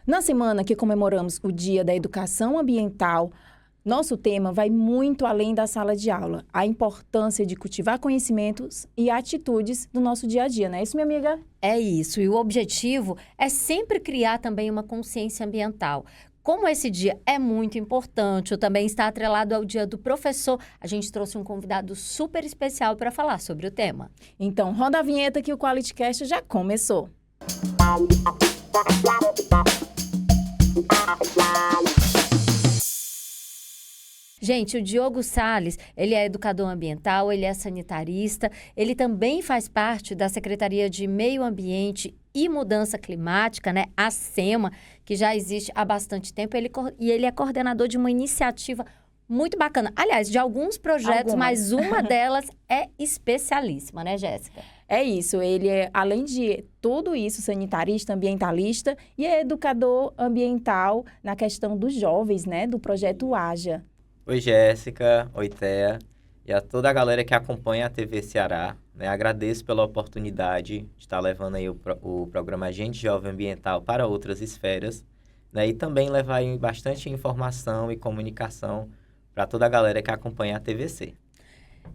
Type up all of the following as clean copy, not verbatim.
Na semana que comemoramos o Dia da Educação Ambiental, nosso tema vai muito além da sala de aula. A importância de cultivar conhecimentos e atitudes do nosso dia a dia, não é isso, minha amiga? É isso, e o objetivo é sempre criar também uma consciência ambiental. Como esse dia é muito importante, também está atrelado ao Dia do Professor, a gente trouxe um convidado super especial para falar sobre o tema. Então, roda a vinheta que o QualityCast já começou. Gente, o Diogo Salles, ele é educador ambiental, ele é sanitarista, ele também faz parte da Secretaria de Meio Ambiente e Mudança Climática, né, a SEMA, que já existe há bastante tempo, e ele é coordenador de uma iniciativa muito bacana. Aliás, de alguns projetos, mas uma delas é especialíssima, né, Jéssica? É isso, ele é, além de tudo isso, sanitarista, ambientalista e é educador ambiental na questão dos jovens, né, do projeto AJA. Oi, Jéssica, oi, Thea, e a toda a galera que acompanha a TV Ceará, né? Agradeço pela oportunidade de estar levando aí o programa Agente Jovem Ambiental para outras esferas, né? E também levar aí bastante informação e comunicação para toda a galera que acompanha a TVC.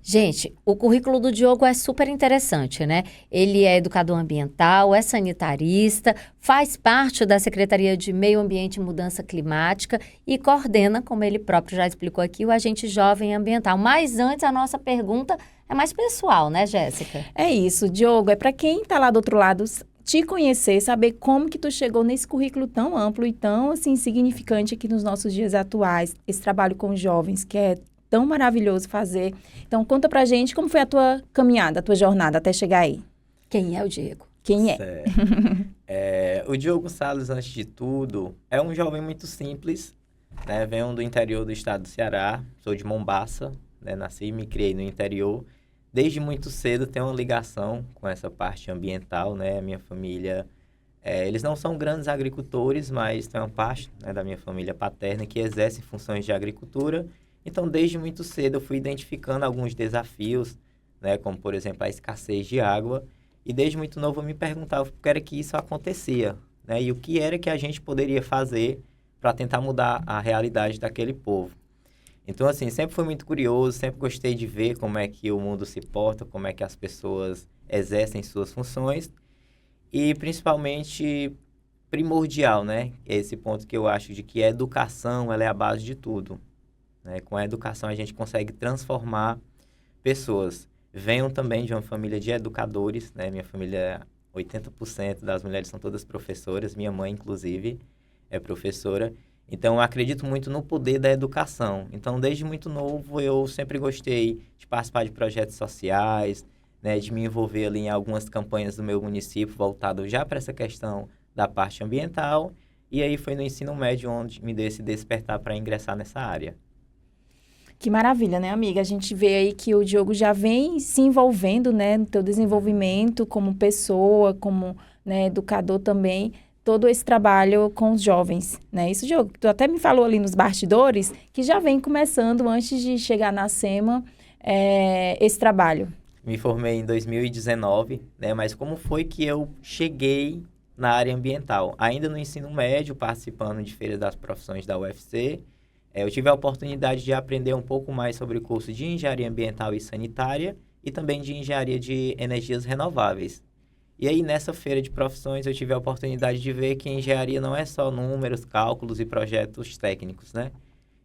Gente, o currículo do Diogo é super interessante, né? Ele é educador ambiental, é sanitarista, faz parte da Secretaria de Meio Ambiente e Mudança Climática e coordena, como ele próprio já explicou aqui, o Agente Jovem Ambiental. Mas antes, a nossa pergunta é mais pessoal, né, Jéssica? É isso, Diogo, é para quem está lá do outro lado te conhecer, saber como que tu chegou nesse currículo tão amplo e tão, assim, significante aqui nos nossos dias atuais, esse trabalho com jovens, que é tão maravilhoso fazer. Então, conta pra gente como foi a tua caminhada, a tua jornada até chegar aí. Quem é o Diego? Quem é? O Diogo Salles, antes de tudo, é um jovem muito simples, né? Venho do interior do estado do Ceará, sou de Mombaça, né? Nasci e me criei no interior. Desde muito cedo tenho uma ligação com essa parte ambiental, né? Minha família, eles não são grandes agricultores, mas tem uma parte, né, da minha família paterna que exerce funções de agricultura. Então, desde muito cedo, eu fui identificando alguns desafios, né, como, por exemplo, a escassez de água. E desde muito novo eu me perguntava por que era que isso acontecia, né, e o que era que a gente poderia fazer para tentar mudar a realidade daquele povo. Então, assim, sempre fui muito curioso, sempre gostei de ver como é que o mundo se porta, como é que as pessoas exercem suas funções. E, principalmente, primordial, né, esse ponto que eu acho de que a educação ela é a base de tudo. Com a educação, a gente consegue transformar pessoas. Venho também de uma família de educadores, né? Minha família, 80% das mulheres são todas professoras. Minha mãe, inclusive, é professora. Então, eu acredito muito no poder da educação. Então, desde muito novo, eu sempre gostei de participar de projetos sociais, né? De me envolver ali em algumas campanhas do meu município, voltado já para essa questão da parte ambiental. E aí, foi no ensino médio onde me deu esse despertar para ingressar nessa área. Que maravilha, né, amiga? A gente vê aí que o Diogo já vem se envolvendo, né, no teu desenvolvimento como pessoa, como, né, educador também, todo esse trabalho com os jovens, né? Isso, Diogo, tu até me falou ali nos bastidores que já vem começando, antes de chegar na SEMA, esse trabalho. Me formei em 2019, né, mas como foi que eu cheguei na área ambiental? Ainda no ensino médio, participando de feiras das profissões da UFC, eu tive a oportunidade de aprender um pouco mais sobre o curso de Engenharia Ambiental e Sanitária e também de Engenharia de Energias Renováveis. E aí, nessa feira de profissões, eu tive a oportunidade de ver que a engenharia não é só números, cálculos e projetos técnicos, né?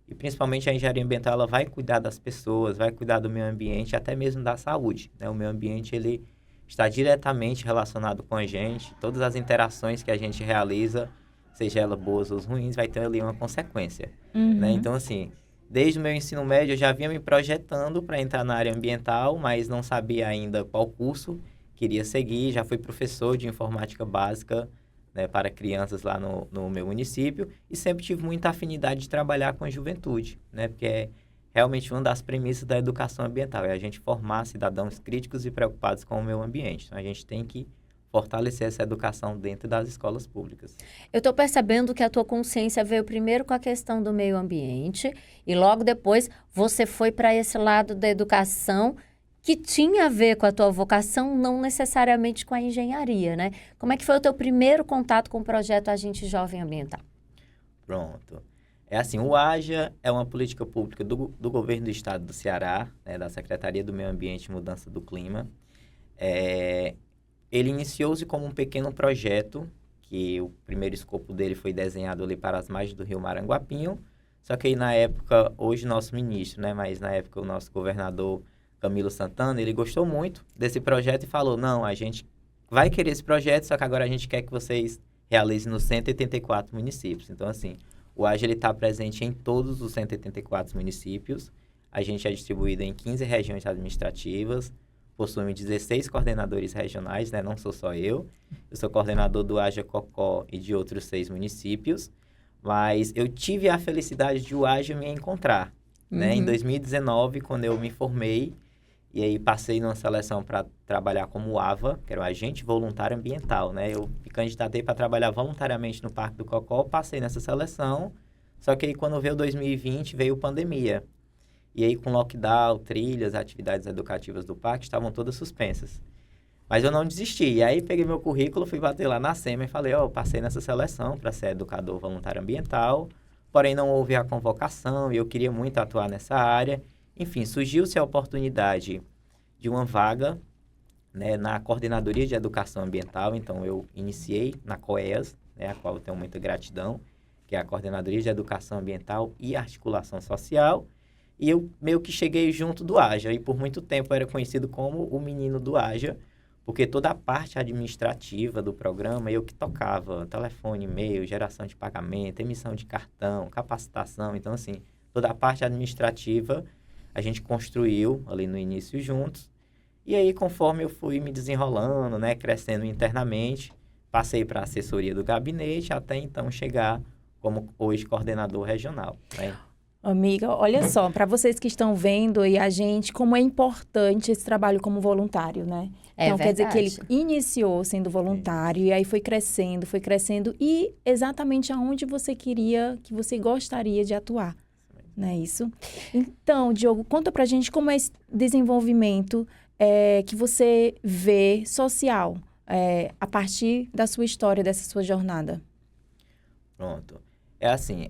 E principalmente a engenharia ambiental, ela vai cuidar das pessoas, vai cuidar do meio ambiente, até mesmo da saúde, né? O meio ambiente, ele está diretamente relacionado com a gente, todas as interações que a gente realiza, seja ela boas ou ruins, vai ter ali uma consequência, né? Então, assim, desde o meu ensino médio, eu já vinha me projetando para entrar na área ambiental, mas não sabia ainda qual curso queria seguir. Já fui professor de informática básica, né, para crianças lá no meu município e sempre tive muita afinidade de trabalhar com a juventude, né? Porque é realmente uma das premissas da educação ambiental, é a gente formar cidadãos críticos e preocupados com o meio ambiente. Então, a gente tem que fortalecer essa educação dentro das escolas públicas. Eu estou percebendo que a tua consciência veio primeiro com a questão do meio ambiente e logo depois você foi para esse lado da educação que tinha a ver com a tua vocação, não necessariamente com a engenharia, né? Como é que foi o teu primeiro contato com o projeto Agente Jovem Ambiental? Pronto. É assim, o AJA é uma política pública do governo do estado do Ceará, né, da Secretaria do Meio Ambiente e Mudança do Clima. Ele iniciou-se como um pequeno projeto, que o primeiro escopo dele foi desenhado ali para as margens do rio Maranguapinho, só que aí na época, hoje nosso ministro, né, mas na época o nosso governador Camilo Santana, ele gostou muito desse projeto e falou, não, a gente vai querer esse projeto, só que agora a gente quer que vocês realizem nos 184 municípios. Então, assim, o AJA está presente em todos os 184 municípios, a gente é distribuído em 15 regiões administrativas, possuímos 16 coordenadores regionais, né? Não sou só eu sou coordenador do AJA Cocó e de outros 6 municípios, mas eu tive a felicidade de o AJA me encontrar, né? Em 2019, quando eu me formei, e aí passei numa seleção para trabalhar como AVA, que era o Agente Voluntário Ambiental, né? Eu me candidatei para trabalhar voluntariamente no Parque do Cocó, passei nessa seleção, só que aí quando veio 2020, veio pandemia. E aí com lockdown, trilhas, atividades educativas do parque estavam todas suspensas. Mas eu não desisti. E aí peguei meu currículo, fui bater lá na SEMA e falei, passei nessa seleção para ser educador voluntário ambiental, porém não houve a convocação e eu queria muito atuar nessa área. Enfim, surgiu-se a oportunidade de uma vaga, né, na Coordenadoria de Educação Ambiental. Então, eu iniciei na COEAS, né, a qual eu tenho muita gratidão, que é a Coordenadoria de Educação Ambiental e Articulação Social. E eu meio que cheguei junto do AJA. E por muito tempo eu era conhecido como o menino do AJA, porque toda a parte administrativa do programa eu que tocava. Telefone, e-mail, geração de pagamento, emissão de cartão, capacitação. Então, assim, toda a parte administrativa a gente construiu ali no início juntos. E aí, conforme eu fui me desenrolando, né, crescendo internamente, passei para a assessoria do gabinete, até então chegar como hoje coordenador regional, né? Amiga, olha só, para vocês que estão vendo e a gente, como é importante esse trabalho como voluntário, né? Então, quer dizer que ele iniciou sendo voluntário e aí foi crescendo e exatamente aonde você queria, que você gostaria de atuar, não é isso? Então, Diogo, conta pra gente como é esse desenvolvimento que você vê social a partir da sua história, dessa sua jornada. Pronto. É assim,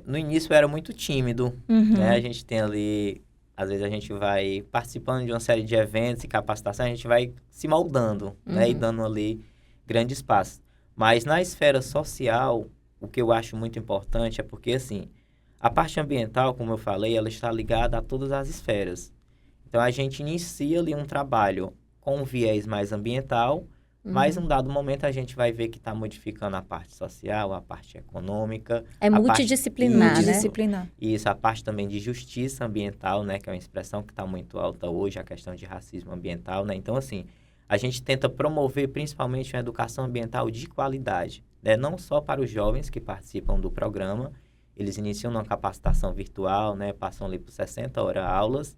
no início eu era muito tímido, né? A gente tem ali, às vezes a gente vai participando de uma série de eventos e capacitação, a gente vai se moldando, né? E dando ali grandes passos. Mas na esfera social, o que eu acho muito importante é porque, assim, a parte ambiental, como eu falei, ela está ligada a todas as esferas. Então, a gente inicia ali um trabalho com um viés mais ambiental, mas, num dado momento, a gente vai ver que está modificando a parte social, a parte econômica. É multidisciplinar, né? Multidisciplinar. Isso, a parte também de justiça ambiental, né? Que é uma expressão que está muito alta hoje, a questão de racismo ambiental, né? Então, assim, a gente tenta promover principalmente uma educação ambiental de qualidade, né? Não só para os jovens que participam do programa, eles iniciam numa capacitação virtual, né? Passam ali por 60 horas aulas.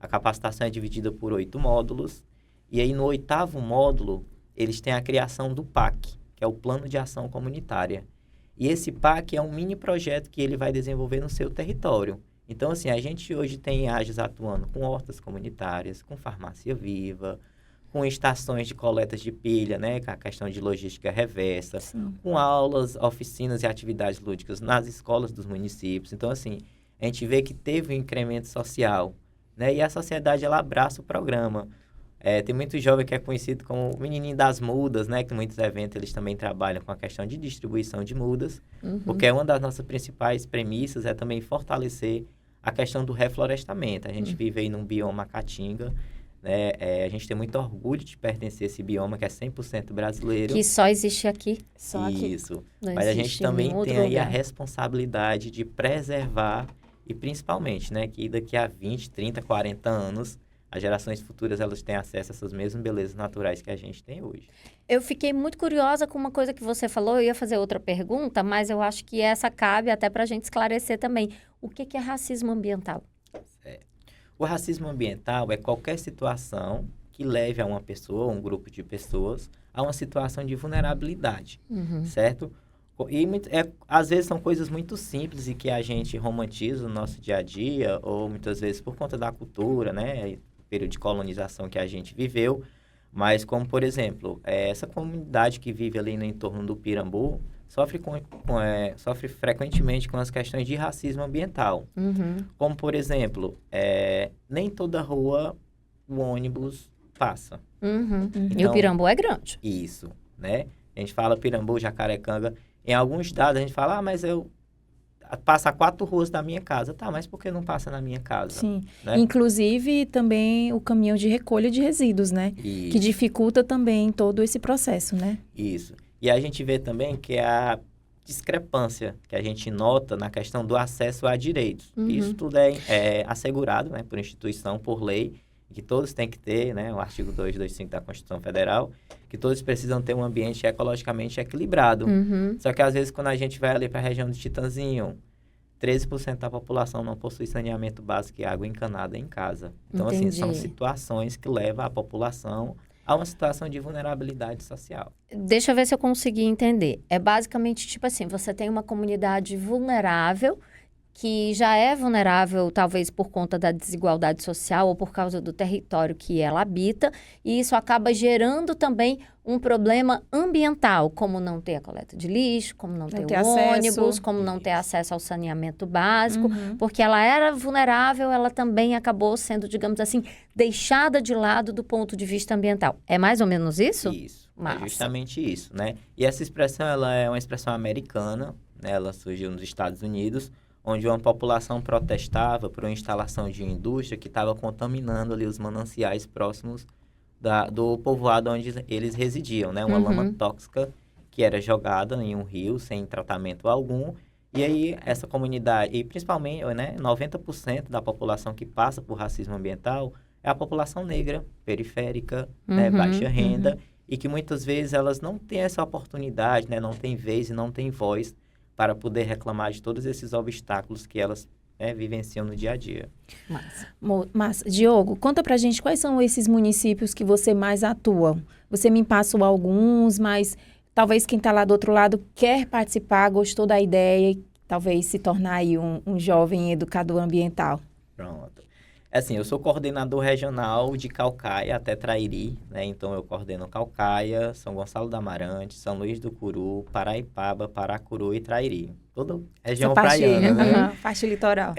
A capacitação é dividida por 8 módulos. E aí, no 8º módulo, eles têm a criação do PAC, que é o Plano de Ação Comunitária. E esse PAC é um mini projeto que ele vai desenvolver no seu território. Então, assim, a gente hoje tem AJAs atuando com hortas comunitárias, com farmácia viva, com estações de coletas de pilha, né, com a questão de logística reversa, com aulas, oficinas e atividades lúdicas nas escolas dos municípios. Então, assim, a gente vê que teve um incremento social, né, e a sociedade, ela abraça o programa. Tem muito jovem que é conhecido como o menininho das mudas, né? Que em muitos eventos eles também trabalham com a questão de distribuição de mudas, porque uma das nossas principais premissas é também fortalecer a questão do reflorestamento. A gente vive aí num bioma caatinga, né? A gente tem muito orgulho de pertencer a esse bioma que é 100% brasileiro. Que só existe aqui. Só aqui. Isso. Mas a gente também tem aí a responsabilidade de preservar e principalmente, né? Que daqui a 20, 30, 40 anos... as gerações futuras, elas têm acesso a essas mesmas belezas naturais que a gente tem hoje. Eu fiquei muito curiosa com uma coisa que você falou. Eu ia fazer outra pergunta, mas eu acho que essa cabe até para a gente esclarecer também. O que é racismo ambiental? O racismo ambiental é qualquer situação que leve a uma pessoa, um grupo de pessoas, a uma situação de vulnerabilidade, certo? E às vezes são coisas muito simples e que a gente romantiza no nosso dia a dia, ou muitas vezes por conta da cultura, né? período de colonização que a gente viveu, mas como, por exemplo, essa comunidade que vive ali no entorno do Pirambu sofre frequentemente com as questões de racismo ambiental. Uhum. Como, por exemplo, nem toda rua o ônibus passa. Uhum. E o Então, Pirambu é grande. Isso, né? A gente fala Pirambu, Jacarecanga. Em alguns dados a gente fala, mas passa 4 ruas da minha casa. Tá, mas por que não passa na minha casa? Sim. Né? Inclusive, também o caminhão de recolha de resíduos, né? Isso. Que dificulta também todo esse processo, né? Isso. E a gente vê também que a discrepância que a gente nota na questão do acesso a direitos. Uhum. Isso tudo é assegurado, né, por instituição, por lei, que todos têm que ter, né, o artigo 225 da Constituição Federal, que todos precisam ter um ambiente ecologicamente equilibrado. Uhum. Só que às vezes quando a gente vai ali para a região de Titanzinho, 13% da população não possui saneamento básico e água encanada em casa. Então, assim, são Entendi. situações que levam a população a uma situação de vulnerabilidade social. Deixa eu ver se eu consegui entender. É basicamente tipo assim, você tem uma comunidade vulnerável, que já é vulnerável talvez por conta da desigualdade social ou por causa do território que ela habita, e isso acaba gerando também um problema ambiental, como não ter a coleta de lixo, como não ter ter o acesso. ônibus, como não ter acesso ao saneamento básico, Uhum. porque ela era vulnerável, ela também acabou sendo, digamos assim, deixada de lado do ponto de vista ambiental. É mais ou menos isso? Isso, Massa. é justamente isso, né? E essa expressão, ela é uma expressão americana, né? Ela surgiu nos Estados Unidos, onde uma população protestava por uma instalação de indústria que estava contaminando ali os mananciais próximos do povoado onde eles residiam, né? Uma lama tóxica que era jogada em um rio sem tratamento algum. E aí, essa comunidade, e principalmente, né, 90% da população que passa por racismo ambiental é a população negra, periférica, né, baixa renda, e que muitas vezes elas não têm essa oportunidade, né, não têm vez e não têm voz para poder reclamar de todos esses obstáculos que elas vivenciam no dia a dia. Massa. Mas, Diogo, conta pra gente quais são esses municípios que você mais atua. Você me passou alguns, mas talvez quem está lá do outro lado quer participar, gostou da ideia e talvez se tornar aí um jovem educador ambiental. Pronto. Assim, eu sou coordenador regional de Caucaia até Trairi, né? Então, eu coordeno Caucaia, São Gonçalo da Amarante, São Luís do Curu, Paraipaba, Paracuru e Trairi. Toda região praiana, né? Parte litoral.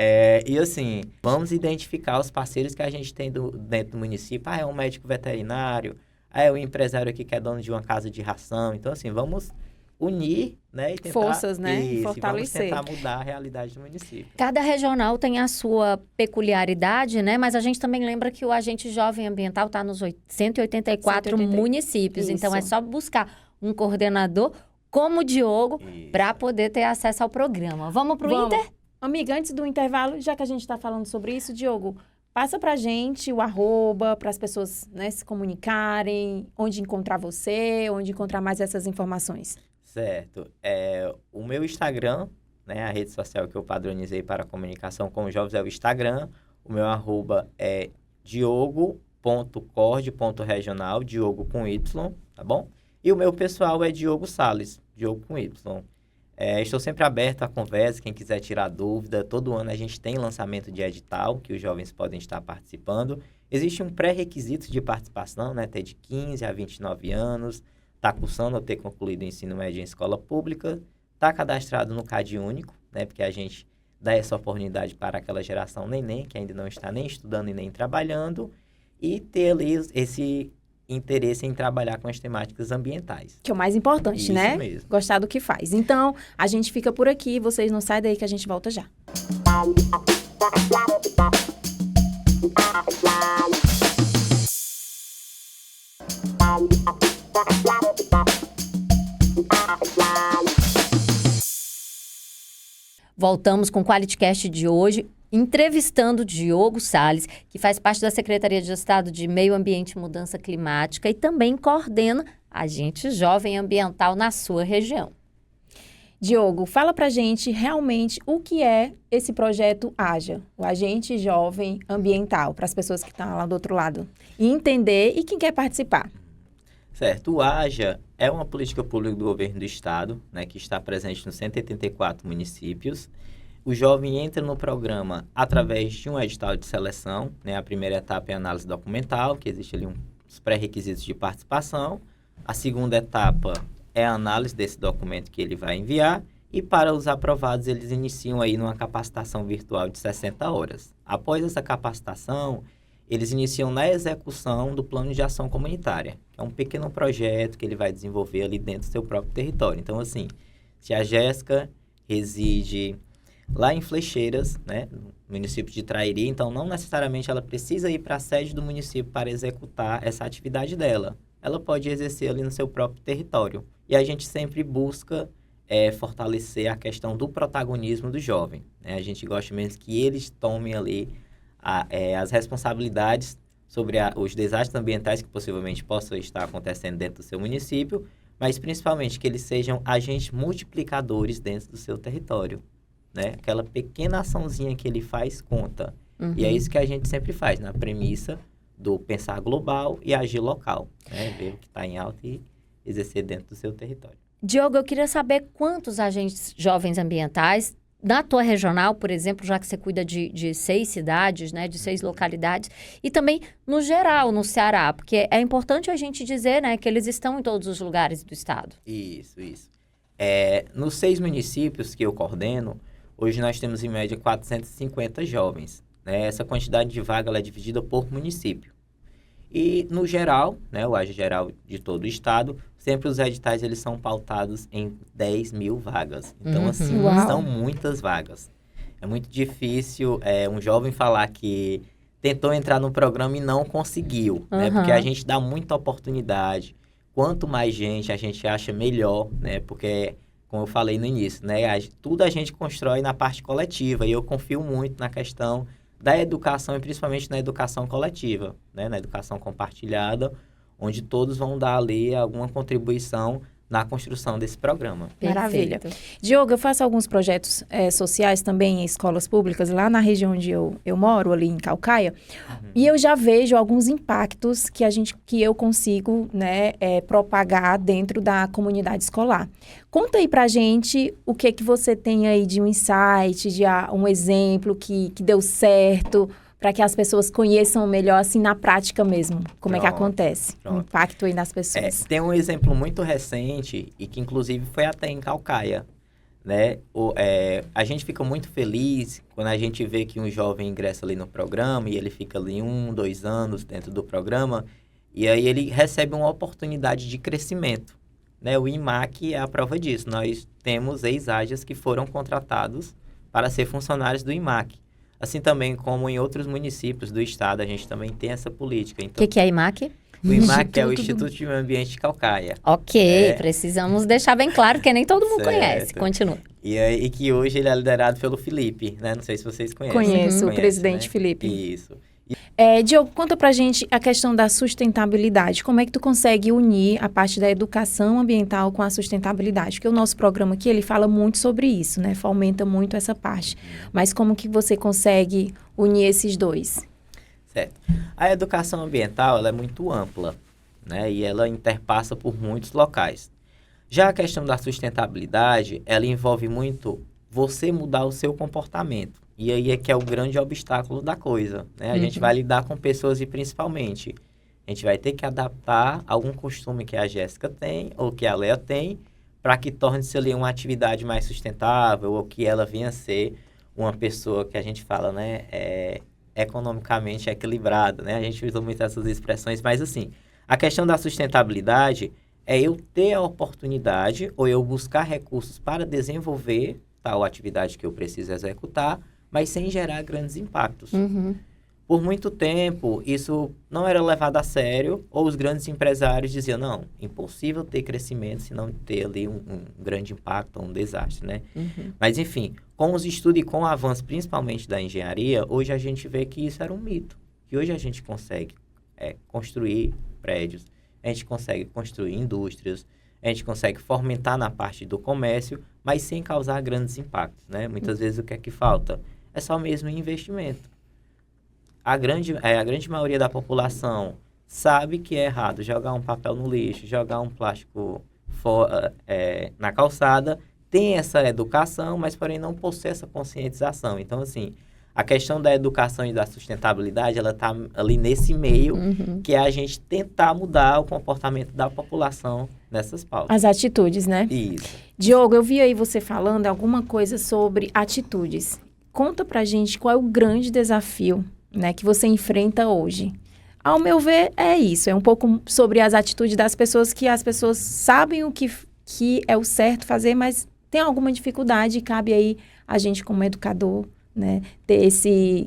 E assim, vamos identificar os parceiros que a gente tem dentro do município. É um médico veterinário, é um empresário aqui que é dono de uma casa de ração. Então, assim, vamos unir, né? E tentar, forças, né? Isso, Fortalecer. E vamos tentar mudar a realidade do município. Cada regional tem a sua peculiaridade, né? Mas a gente também lembra que o agente jovem ambiental está nos 184 municípios. Então, é Isso. só buscar um coordenador como o Diogo para poder ter acesso ao programa. Vamos para o Inter? Amiga, antes do intervalo, já que a gente está falando sobre isso, Diogo, passa pra gente o @ para as pessoas, né, se comunicarem, onde encontrar você, onde encontrar mais essas informações. Certo. O meu Instagram, né, a rede social que eu padronizei para a comunicação com os jovens é o Instagram. O meu @ é diogo.cord.regional, Diogo com Y, tá bom? E o meu pessoal é Diogo Salles, Diogo com Y. Estou sempre aberto à conversa, quem quiser tirar dúvida. Todo ano a gente tem lançamento de edital, que os jovens podem estar participando. Existe um pré-requisito de participação, né? Ter de 15 a 29 anos, está cursando ou ter concluído o ensino médio em escola pública, está cadastrado no CAD único, né? Porque a gente dá essa oportunidade para aquela geração neném, que ainda não está nem estudando e nem trabalhando, e ter ali esse interesse em trabalhar com as temáticas ambientais. Que é o mais importante, Isso né? mesmo. Gostar do que faz. Então, a gente fica por aqui, vocês não saem daí que a gente volta já. Voltamos com o QualityCast de hoje, entrevistando Diogo Salles, que faz parte da Secretaria de Estado de Meio Ambiente e Mudança Climática e também coordena Agente Jovem Ambiental na sua região. Diogo, fala pra gente realmente o que é esse projeto AJA, o Agente Jovem Ambiental, para as pessoas que estão lá do outro lado, e entender e quem quer participar. Certo. O AJA é uma política pública do governo do estado, né, que está presente nos 184 municípios. o jovem entra no programa através de um edital de seleção, né? A primeira etapa é a análise documental, que existe ali uns pré-requisitos de participação. A segunda etapa é a análise desse documento que ele vai enviar. E para os aprovados, eles iniciam aí numa capacitação virtual de 60 horas. Após essa capacitação, eles iniciam na execução do plano de ação comunitária, que é um pequeno projeto que ele vai desenvolver ali dentro do seu próprio território. Então, assim, se a Jéssica reside lá em Flecheiras, né, no município de Trairi, então não necessariamente ela precisa ir para a sede do município para executar essa atividade dela. Ela pode exercer ali no seu próprio território. E a gente sempre busca fortalecer a questão do protagonismo do jovem, né? A gente gosta mesmo que eles tomem ali as responsabilidades sobre os desastres ambientais que possivelmente possam estar acontecendo dentro do seu município, mas principalmente que eles sejam agentes multiplicadores dentro do seu território, né? Aquela pequena açãozinha que ele faz conta. E é isso que a gente sempre faz, na premissa do pensar global e agir local, né? Ver o que está em alta e exercer dentro do seu território. Diogo, eu queria saber quantos agentes jovens ambientais, na tua regional, por exemplo, já que você cuida de 6 cidades, né, de 6 localidades, e também no geral, no Ceará, porque é importante a gente dizer, né, que eles estão em todos os lugares do estado. Isso. Nos 6 municípios que eu coordeno, hoje nós temos em média 450 jovens, né? Essa quantidade de vaga ela é dividida por município. E, no geral, né, o AGE geral de todo o estado, sempre os editais eles são pautados em 10 mil vagas. Então, assim, Uau. são muitas vagas. É muito difícil um jovem falar que tentou entrar no programa e não conseguiu, né? Porque a gente dá muita oportunidade. Quanto mais gente a gente acha melhor, né? Porque, como eu falei no início, né, tudo a gente constrói na parte coletiva. E eu confio muito na questão da educação e principalmente na educação coletiva, né? Na educação compartilhada, onde todos vão dar ali alguma contribuição na construção desse programa. Maravilha. Perfeito. Diogo, eu faço alguns projetos sociais também em escolas públicas, lá na região onde eu moro, ali em Caucaia, e eu já vejo alguns impactos que eu consigo, né, propagar dentro da comunidade escolar. Conta aí pra gente o que você tem aí de um insight, de um exemplo que deu certo, para que as pessoas conheçam melhor, assim, na prática mesmo, como é que acontece, o impacto aí nas pessoas. Tem um exemplo muito recente, e que inclusive foi até em Caucaia, né? A gente fica muito feliz quando a gente vê que um jovem ingressa ali no programa, e ele fica ali 1, 2 anos dentro do programa, e aí ele recebe uma oportunidade de crescimento, né? O IMAC é a prova disso. Nós temos ex-AGEs que foram contratados para ser funcionários do IMAC. Assim também como em outros municípios do estado, a gente também tem essa política. O que é a IMAC? O IMAC é o Instituto de Meio Ambiente de Caucaia. Ok, precisamos deixar bem claro, porque nem todo mundo conhece. Continua. E que hoje ele é liderado pelo Felipe, né? Não sei se vocês conhecem. Conheço o presidente, né? Felipe. Isso. Diogo, conta pra gente a questão da sustentabilidade. Como é que tu consegue unir a parte da educação ambiental com a sustentabilidade? Porque o nosso programa aqui, ele fala muito sobre isso, né? Fomenta muito essa parte. Mas como que você consegue unir esses dois? Certo. A educação ambiental, ela é muito ampla, né? E ela interpassa por muitos locais. Já a questão da sustentabilidade, ela envolve muito você mudar o seu comportamento. E aí é que é o grande obstáculo da coisa, né? A gente vai lidar com pessoas e principalmente a gente vai ter que adaptar algum costume que a Jéssica tem ou que a Léa tem para que torne-se ali uma atividade mais sustentável ou que ela venha a ser uma pessoa que a gente fala, né, economicamente equilibrada, né? A gente usa muito essas expressões, mas assim, a questão da sustentabilidade é eu ter a oportunidade ou eu buscar recursos para desenvolver tal atividade que eu preciso executar, mas sem gerar grandes impactos. Por muito tempo, isso não era levado a sério, ou os grandes empresários diziam, não, impossível ter crescimento se não ter ali um grande impacto, um desastre, né? Mas, enfim, com os estudos e com o avanço, principalmente da engenharia, hoje a gente vê que isso era um mito. Que hoje a gente consegue construir prédios, a gente consegue construir indústrias, a gente consegue fomentar na parte do comércio, mas sem causar grandes impactos, né? Muitas vezes o que é que falta? É só mesmo investimento. A grande maioria da população sabe que é errado jogar um papel no lixo, jogar um plástico na calçada, tem essa educação, mas porém não possui essa conscientização. Então, assim, a questão da educação e da sustentabilidade, ela está ali nesse meio, que é a gente tentar mudar o comportamento da população nessas pautas. As atitudes, né? Isso. Diogo, eu vi aí você falando alguma coisa sobre atitudes. Conta pra gente qual é o grande desafio, né, que você enfrenta hoje. Ao meu ver, é isso. É um pouco sobre as atitudes das pessoas, que as pessoas sabem o que é o certo fazer, mas tem alguma dificuldade, e cabe aí a gente como educador, né,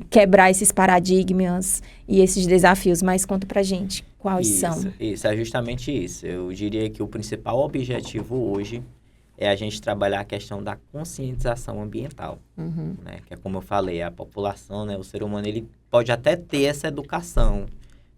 quebrar esses paradigmas e esses desafios. Mas conta pra gente quais são. Isso, é justamente isso. Eu diria que o principal objetivo hoje é a gente trabalhar a questão da conscientização ambiental, né? Que é como eu falei, a população, né, o ser humano, ele pode até ter essa educação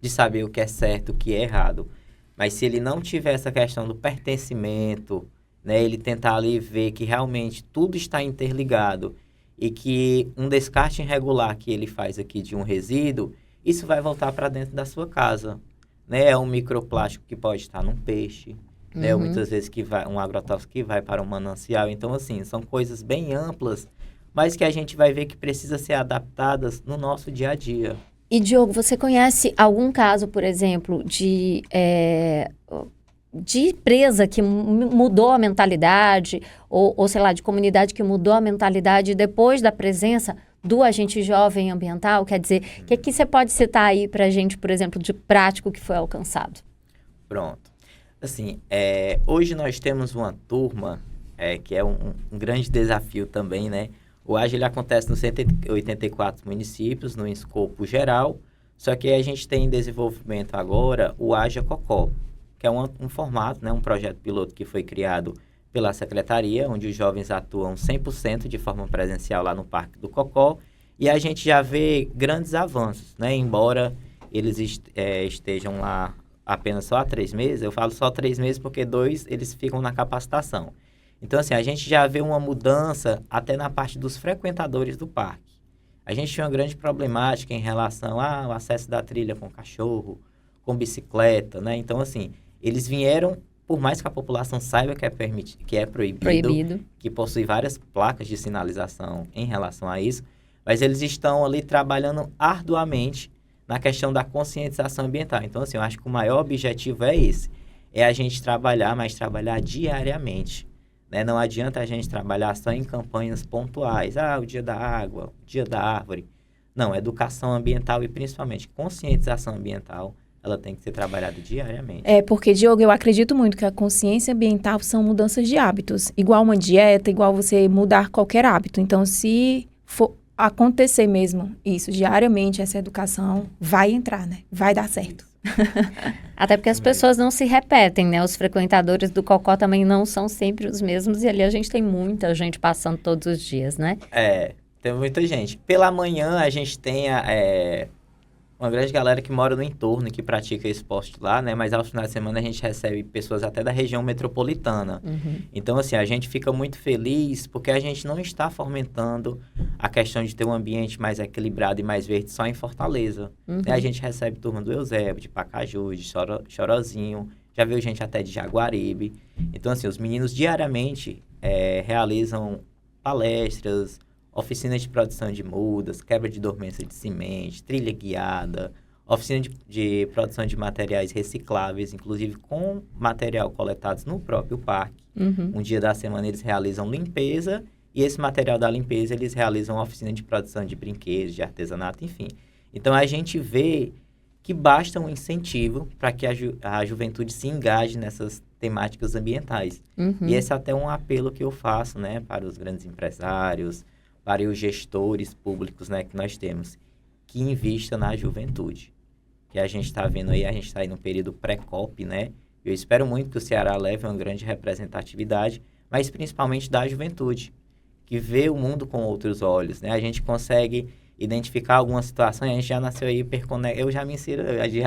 de saber o que é certo, o que é errado, mas se ele não tiver essa questão do pertencimento, né, ele tentar ali ver que realmente tudo está interligado e que um descarte irregular que ele faz aqui de um resíduo, isso vai voltar para dentro da sua casa, né? É um microplástico que pode estar num peixe, né? Ou muitas vezes um agrotóxico que vai para um manancial. Então, assim, são coisas bem amplas, mas que a gente vai ver que precisa ser adaptadas no nosso dia a dia. E, Diogo, você conhece algum caso, por exemplo, de empresa que mudou a mentalidade, ou, sei lá, de comunidade que mudou a mentalidade depois da presença do agente jovem ambiental? Quer dizer, o que você pode citar aí pra gente, por exemplo, de prático que foi alcançado? Pronto. Assim, hoje nós temos uma turma que é um grande desafio também, né? O AGE, ele acontece nos 184 municípios, no escopo geral, só que a gente tem em desenvolvimento agora o AGE Cocó, que é um formato, né, um projeto piloto que foi criado pela Secretaria, onde os jovens atuam 100% de forma presencial lá no Parque do Cocó, e a gente já vê grandes avanços, né? Embora eles estejam lá apenas só há 3 meses, eu falo só 3 meses porque 2 eles ficam na capacitação. Então, assim, a gente já vê uma mudança até na parte dos frequentadores do parque. A gente tinha uma grande problemática em relação ao acesso da trilha com cachorro, com bicicleta, né? Então, assim, eles vieram, por mais que a população saiba que é proibido, que possui várias placas de sinalização em relação a isso, mas eles estão ali trabalhando arduamente na questão da conscientização ambiental. Então, assim, eu acho que o maior objetivo é esse, é a gente trabalhar, mas trabalhar diariamente. Né? Não adianta a gente trabalhar só em campanhas pontuais. O dia da água, o dia da árvore. Não, educação ambiental e principalmente conscientização ambiental, ela tem que ser trabalhada diariamente. Porque, Diogo, eu acredito muito que a consciência ambiental são mudanças de hábitos. Igual uma dieta, igual você mudar qualquer hábito. Então, se for acontecer mesmo isso diariamente, essa educação vai entrar, né? Vai dar certo. Até porque as pessoas não se repetem, né? Os frequentadores do Cocó também não são sempre os mesmos, e ali a gente tem muita gente passando todos os dias, né? Tem muita gente. Pela manhã a gente tem uma grande galera que mora no entorno e que pratica esporte lá, né? Mas aos finais de semana a gente recebe pessoas até da região metropolitana. Então, assim, a gente fica muito feliz porque a gente não está fomentando a questão de ter um ambiente mais equilibrado e mais verde só em Fortaleza. Né? A gente recebe turma do Eusébio, de Pacaju, de Chorozinho, já veio gente até de Jaguaribe. Então, assim, os meninos diariamente realizam palestras, oficina de produção de mudas, quebra de dormência de semente, trilha guiada, oficina de produção de materiais recicláveis, inclusive com material coletados no próprio parque. Um dia da semana eles realizam limpeza e esse material da limpeza eles realizam oficina de produção de brinquedos, de artesanato, enfim. Então a gente vê que basta um incentivo para que a juventude se engaje nessas temáticas ambientais. E esse é até um apelo que eu faço, né, para os grandes empresários, para os gestores públicos, né, que nós temos, que invista na juventude. Que a gente está vendo aí, a gente está aí no período pré-COP, né? Eu espero muito que o Ceará leve uma grande representatividade, mas principalmente da juventude, que vê o mundo com outros olhos, né? A gente consegue identificar algumas situações, a gente já nasceu aí hiperconectado,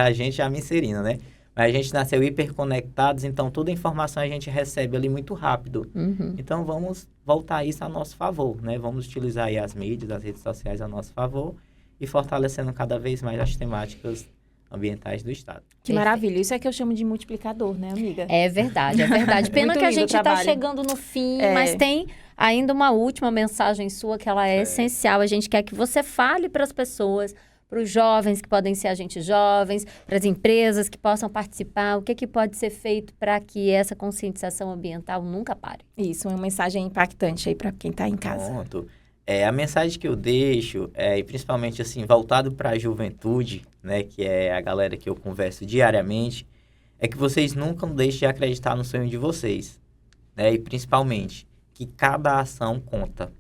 a gente já me inserindo, né? Mas a gente nasceu hiperconectados, então toda a informação a gente recebe ali muito rápido. Então vamos voltar isso a nosso favor, né? Vamos utilizar aí as mídias, as redes sociais a nosso favor e fortalecendo cada vez mais as temáticas ambientais do estado. Que maravilha. Isso é que eu chamo de multiplicador, né, amiga? É verdade, é verdade. Pena Muito que a lindo o gente está trabalho. chegando no fim, mas tem ainda uma última mensagem sua que ela é essencial. A gente quer que você fale para as pessoas, para os jovens que podem ser agentes jovens, para as empresas que possam participar, o que pode ser feito para que essa conscientização ambiental nunca pare. Isso, uma mensagem impactante aí para quem está em casa. Pronto. A mensagem que eu deixo, e principalmente assim, voltado para a juventude, né, que é a galera que eu converso diariamente, é que vocês nunca deixem de acreditar no sonho de vocês, né, e principalmente que cada ação conta.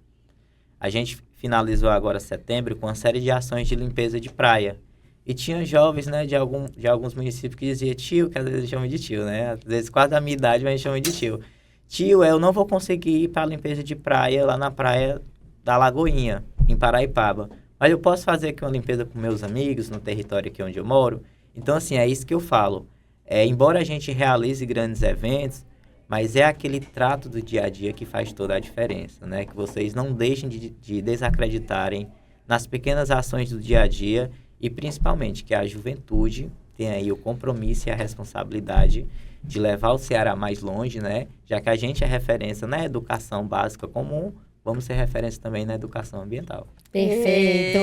A gente finalizou agora setembro com uma série de ações de limpeza de praia. E tinha jovens, né, de alguns municípios que diziam tio, que às vezes chamam de tio, né, às vezes quase da minha idade, mas chamam de tio. Tio, eu não vou conseguir ir para a limpeza de praia lá na praia da Lagoinha, em Paraipaba. Mas eu posso fazer aqui uma limpeza com meus amigos, no território aqui onde eu moro. Então, assim, é isso que eu falo. Embora a gente realize grandes eventos, mas é aquele trato do dia a dia que faz toda a diferença, né? Que vocês não deixem de desacreditarem nas pequenas ações do dia a dia e, principalmente, que a juventude tenha aí o compromisso e a responsabilidade de levar o Ceará mais longe, né? Já que a gente é referência na educação básica comum, vamos ser referência também na educação ambiental. Perfeito!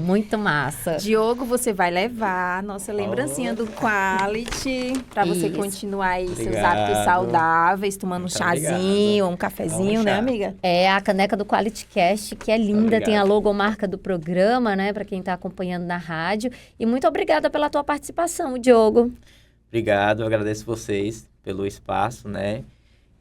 Muito massa. Diogo, você vai levar a nossa lembrancinha do Quality para você Isso. continuar aí seus Obrigado. hábitos saudáveis, tomando um Muito chazinho, obrigado. um cafezinho, Vamos né, chá. amiga? É a caneca do Quality Cast, que é linda, Obrigado. tem a logomarca do programa, né, para quem está acompanhando na rádio. E muito obrigada pela tua participação, Diogo. Obrigado, eu agradeço vocês pelo espaço, né?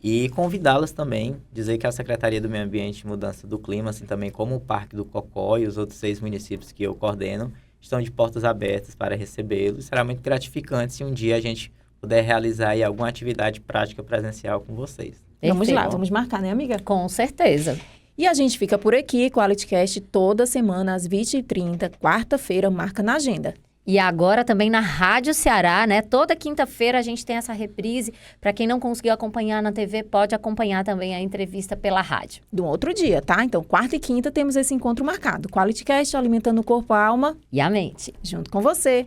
E convidá-las também, dizer que a Secretaria do Meio Ambiente e Mudança do Clima, assim também como o Parque do Cocó e os outros 6 municípios que eu coordeno, estão de portas abertas para recebê-los. Será muito gratificante se um dia a gente puder realizar aí alguma atividade prática presencial com vocês. Vamos lá, Perfeito. vamos marcar, né, amiga? Com certeza. E a gente fica por aqui, QualityCast, toda semana às 20h30, quarta-feira, marca na agenda. E agora também na Rádio Ceará, né? Toda quinta-feira a gente tem essa reprise. Para quem não conseguiu acompanhar na TV, pode acompanhar também a entrevista pela rádio. Do outro dia, tá? Então, quarta e quinta temos esse encontro marcado. QualityCast, alimentando o corpo, a alma, E a mente. junto com você.